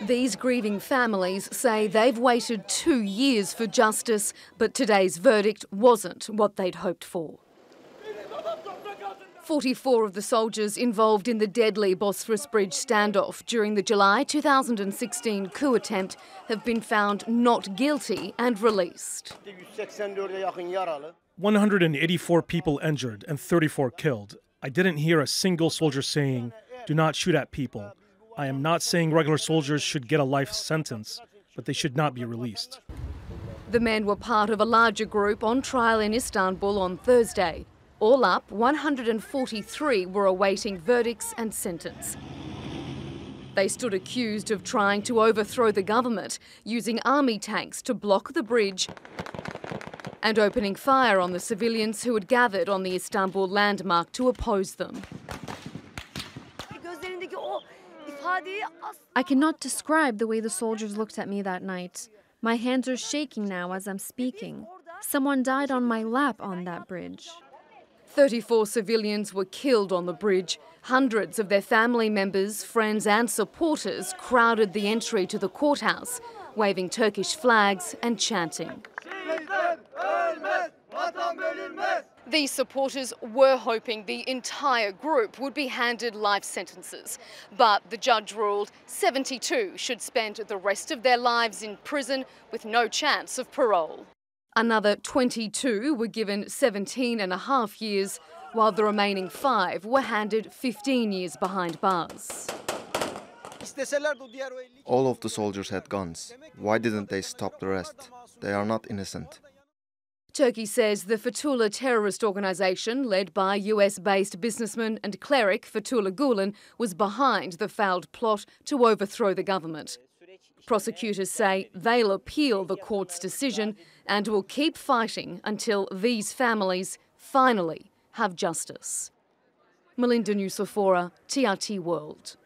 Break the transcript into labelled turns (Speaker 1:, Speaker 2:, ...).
Speaker 1: These grieving families say they've waited 2 years for justice, but today's verdict wasn't what they'd hoped for. 44 of the soldiers involved in the deadly Bosphorous Bridge standoff during the July 2016 coup attempt have been found not guilty and released.
Speaker 2: 184 people injured and 34 killed. I didn't hear a single soldier saying, "Do not shoot at people." I am not saying regular soldiers should get a life sentence, but they should not be released.
Speaker 1: The men were part of a larger group on trial in Istanbul on Thursday. All up, 143 were awaiting verdicts and sentence. They stood accused of trying to overthrow the government, using army tanks to block the bridge and opening fire on the civilians who had gathered on the Istanbul landmark to oppose them.
Speaker 3: I cannot describe the way the soldiers looked at me that night. My hands are shaking now as I'm speaking. Someone died on my lap on that bridge.
Speaker 1: 34 civilians were killed on the bridge. Hundreds of their family members, friends and supporters crowded the entry to the courthouse, waving Turkish flags and chanting. These supporters were hoping the entire group would be handed life sentences, but the judge ruled 72 should spend the rest of their lives in prison with no chance of parole. Another 22 were given 17.5 years, while the remaining 5 were handed 15 years behind bars.
Speaker 4: All of the soldiers had guns. Why didn't they stop the rest? They are not innocent.
Speaker 1: Turkey says the Fethullah terrorist organisation, led by US-based businessman and cleric Fethullah Gulen, was behind the failed plot to overthrow the government. Prosecutors say they'll appeal the court's decision and will keep fighting until these families finally have justice. Melinda Nucifora, TRT World.